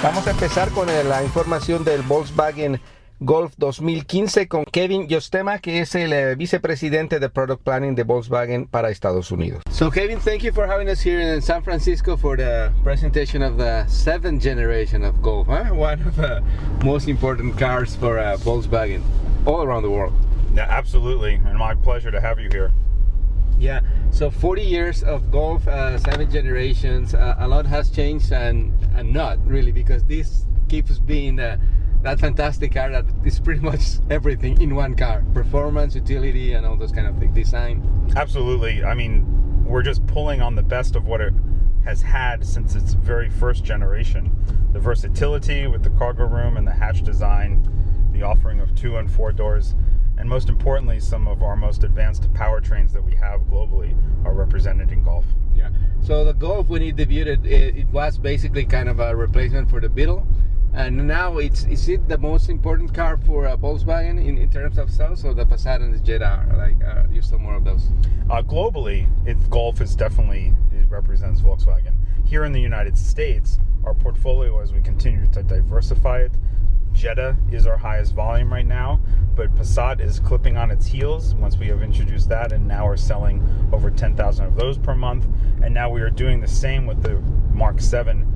Vamos a empezar con la información del Volkswagen Golf 2015 con Kevin Joostema, que es el vicepresidente de Product Planning de Volkswagen para Estados Unidos. So Kevin, thank you for having us here in San Francisco for the presentation of the 7th generation of Golf, one of the most important cars for Volkswagen all around the world. Yeah, absolutely, and my pleasure to have you here. Yeah, so 40 years of Golf, 7 generations, a lot has changed and not really, because this keeps being that fantastic car that is pretty much everything in one car. Performance, utility, and all those kind of things, design. Absolutely. I mean, we're just pulling on the best of what it has had since its very first generation. The versatility with the cargo room and the hatch design, the offering of 2 and 4 doors, and most importantly, some of our most advanced powertrains that we have globally are represented in Golf. Yeah. So the Golf, when it debuted, it was basically kind of a replacement for the Beetle. And now is it the most important car for Volkswagen in terms of sales, or the Passat and the Jetta you sell more of those? Globally, Golf is definitely, it represents Volkswagen. Here in the United States, our portfolio, as we continue to diversify it, Jetta is our highest volume right now, but Passat is clipping on its heels once we have introduced that, and now we're selling over 10,000 of those per month. And now we are doing the same with the Mark 7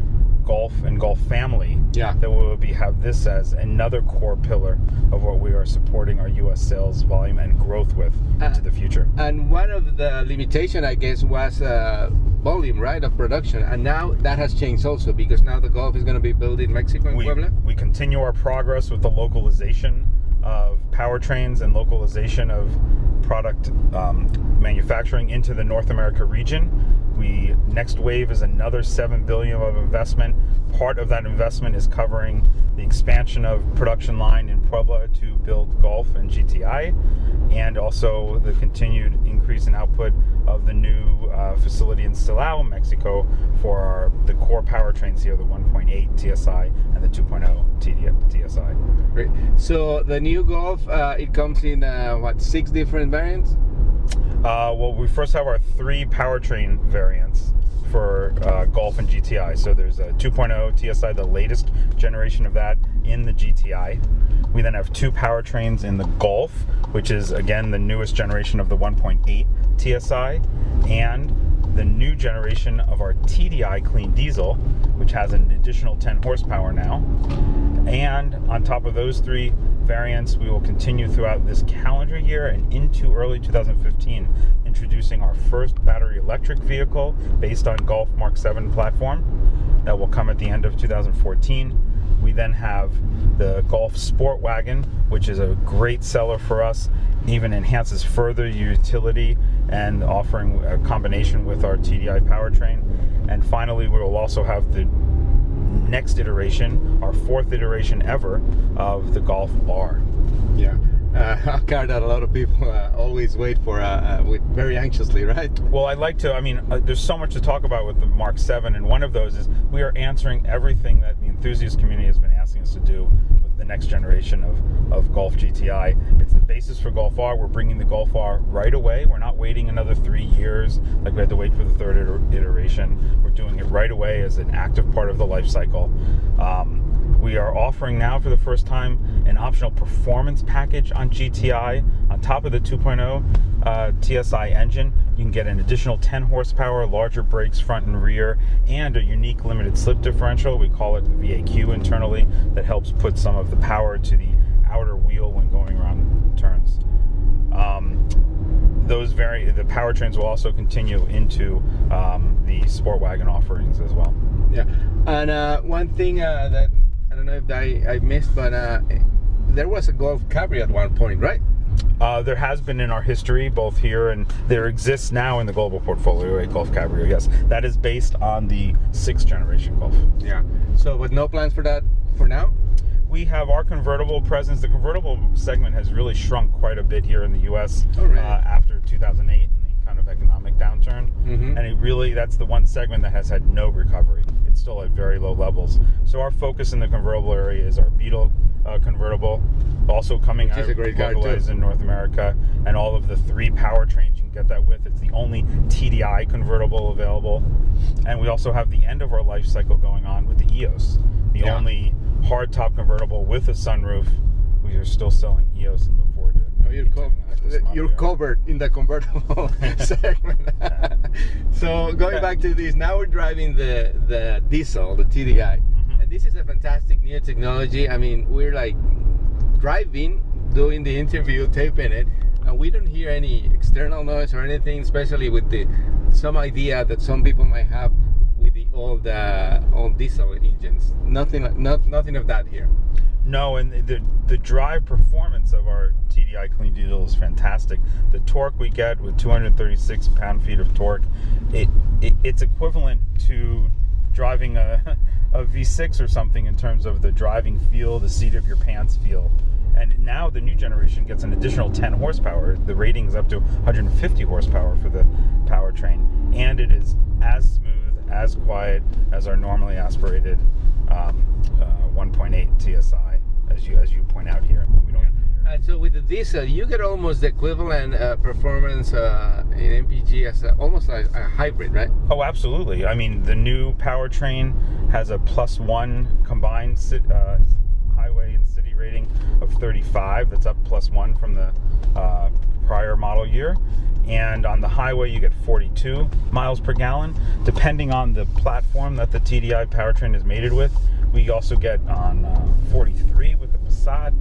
Golf and Golf family. Yeah. That we will have this as another core pillar of what we are supporting our U.S. sales volume and growth with into the future. And one of the limitation, I guess, was volume, right, of production. And now that has changed also, because now the Golf is going to be built in Mexico and Puebla. We continue our progress with the localization of powertrains and localization of product manufacturing into the North America region. Next wave is another $7 billion of investment. Part of that investment is covering the expansion of production line in Puebla to build Golf and GTI, and also the continued increase in output of the new facility in Silao, Mexico, for the core powertrains here, the 1.8 TSI and the 2.0 TSI. Great. So the new Golf, it comes in 6 different variants? Well, we first have our 3 powertrain variants for Golf and GTI. So there's a 2.0 TSI, the latest generation of that in the GTI. We then have 2 powertrains in the Golf, which is again the newest generation of the 1.8 TSI, and the new generation of our TDI Clean Diesel, which has an additional 10 horsepower now. And on top of those 3 variants, we will continue throughout this calendar year and into early 2015, introducing our first battery electric vehicle based on Golf Mark 7 platform that will come at the end of 2014. We then have the Golf Sport Wagon, which is a great seller for us, even enhances further utility and offering a combination with our TDI powertrain. And finally, we will also have the next iteration, our 4th iteration ever, of the Golf R. Yeah. A car that a lot of people always wait for very anxiously, right? Well, there's so much to talk about with the Mark 7, and one of those is we are answering everything that the enthusiast community has been asking us to do with the next generation of Golf GTI. It's the basis for Golf R. We're bringing the Golf R right away. We're not waiting another 3 years like we had to wait for the 3rd iteration. We're doing it right away as an active part of the life cycle. We are offering now for the first time an optional performance package on GTI. On top of the 2.0 TSI engine, you can get an additional 10 horsepower, larger brakes front and rear, and a unique limited slip differential. We call it the VAQ internally, that helps put some of the power to the outer wheel when going around turns. The powertrains will also continue into the Sport Wagon offerings as well. Yeah, and one thing that I don't know if I missed, but there was a Golf Cabrio at one point, right? There has been in our history, both here and there exists now in the global portfolio, a Golf Cabrio, yes. That is based on the 6th generation Golf. Yeah. So, but no plans for that for now? We have our convertible presence. The convertible segment has really shrunk quite a bit here in the U.S. After 2008 and the kind of economic downturn. Mm-hmm. And that's the one segment that has had no recovery. It's still at very low levels. So our focus in the convertible area is our Beetle convertible, also coming out localized in North America, and all of the 3 powertrains you can get that with. It's the only TDI convertible available. And we also have the end of our life cycle going on with the EOS. The only hardtop convertible with a sunroof. We are still selling EOS and look forward to you're covered in the convertible segment. So going back to this, now we're driving the diesel, the TDI. And this is a fantastic new technology. I mean, we're like driving, doing the interview, taping it, and we don't hear any external noise or anything, especially with some idea that some people might have with the old diesel engines. Nothing of that here. No, and the drive performance of our TDI Clean Diesel is fantastic. The torque we get with 236 pound-feet of torque, it's equivalent to driving a V6 or something in terms of the driving feel, the seat of your pants feel. And now the new generation gets an additional 10 horsepower. The rating is up to 150 horsepower for the powertrain, and it is as smooth, as quiet as our normally aspirated 1.8 TSI, as you point out here. We don't. And so with the diesel, you get almost the equivalent performance in MPG as almost like a hybrid, right? Oh, absolutely. I mean, the new powertrain has a +1 combined highway and city rating of 35. That's up +1 from the prior model year. And on the highway, you get 42 miles per gallon. Depending on the platform that the TDI powertrain is mated with, we also get on 43 with the Passat.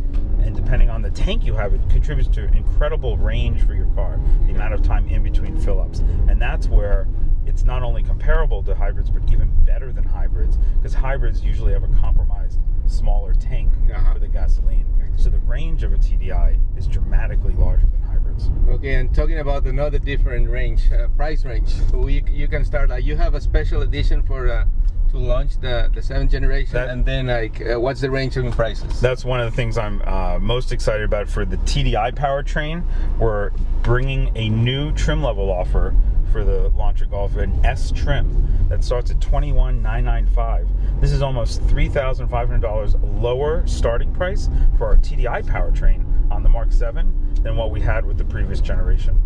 And depending on the tank you have, it contributes to incredible range for your car, the amount of time in between fill-ups. And that's where it's not only comparable to hybrids, but even better than hybrids, because hybrids usually have a compromised smaller tank for the gasoline. So the range of a TDI is dramatically larger than hybrids. Okay, and talking about another different range, price range, so you can start, you have a special edition for to launch the 7th generation, and then what's the range of prices? That's one of the things I'm most excited about for the TDI powertrain. We're bringing a new trim level offer for the launch of Golf, an S trim that starts at $21,995. This is almost $3,500 lower starting price for our TDI powertrain on the Mark 7 than what we had with the previous generation.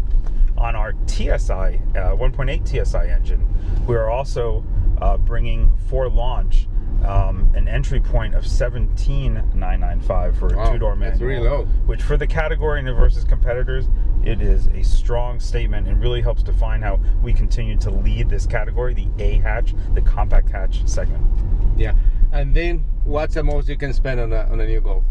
On our TSI, 1.8 TSI engine, we are also bringing for launch an entry point of $17,995 for a two-door manual. That's really low. Which for the category and versus competitors, it is a strong statement and really helps define how we continue to lead this category, the A hatch, the compact hatch segment. Yeah, and then what's the most you can spend on a new Golf?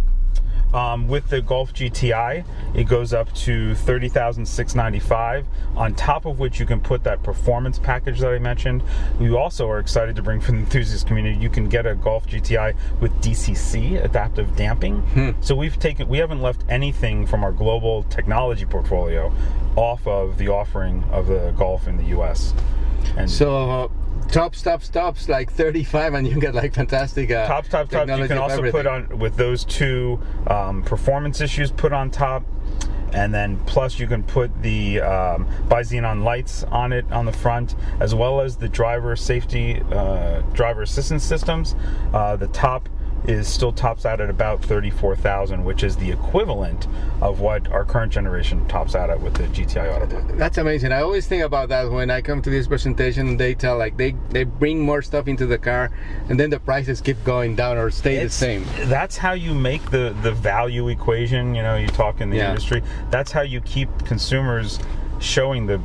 With the Golf GTI, it goes up to $30,695, on top of which you can put that performance package that I mentioned. We also are excited to bring for the enthusiast community, you can get a Golf GTI with DCC, adaptive damping. So we haven't left anything from our global technology portfolio off of the offering of the Golf in the US. And so stops like 35, and you get like fantastic top. You can also put on with those two performance issues put on top, and then plus you can put the bi-xenon lights on it on the front, as well as the driver safety driver assistance systems. The top still tops out at about $34,000, which is the equivalent of what our current generation tops out at with the GTI Autobahn. That's amazing. I always think about that when I come to this presentation and they tell like they bring more stuff into the car, and then the prices keep going down or stay the same. That's how you make the value equation. You know, you talk in the industry. That's how you keep consumers showing the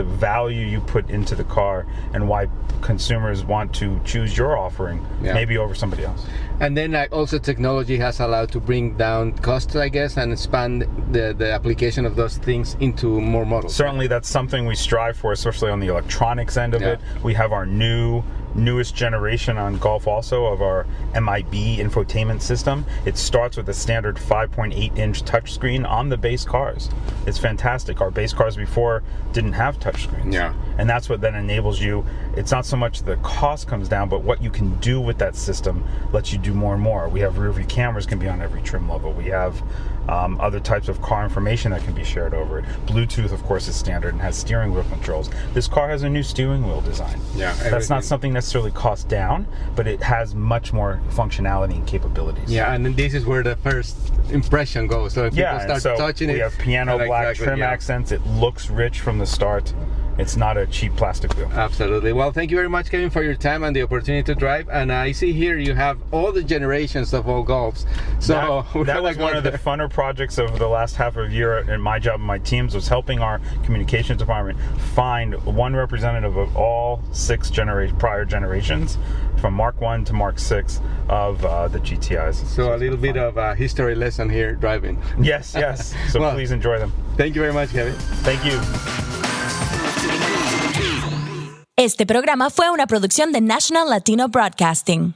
value you put into the car, and why consumers want to choose your offering maybe over somebody else. And then also technology has allowed to bring down costs, I guess, and expand the application of those things into more models. Certainly that's something we strive for, especially on the electronics end of it. We have our newest generation on Golf also of our MIB infotainment system. It starts with a standard 5.8-inch touchscreen on the base cars. It's fantastic. Our base cars before didn't have touchscreens. And that's what then enables you. It's not so much the cost comes down, but what you can do with that system lets you do more and more. We have rear view cameras can be on every trim level. We have other types of car information that can be shared over it. Bluetooth, of course, is standard and has steering wheel controls. This car has a new steering wheel design. That's not something necessarily cost down, but it has much more functionality and capabilities. And then this is where the first impression goes. So if people start touching it, we have piano black trim accents. It looks rich from the start. It's not a cheap plastic wheel. Absolutely. Well, thank you very much, Kevin, for your time and the opportunity to drive. And I see here you have all the generations of all Golfs. So that was one of the funner projects of the last half of the year in my job and my teams, was helping our communications department find one representative of all 6 prior generations, from Mark 1 to Mark 6 of the GTIs. So a little bit of a history lesson here driving. Yes. So well, please enjoy them. Thank you very much, Kevin. Thank you. Este programa fue una producción de National Latino Broadcasting.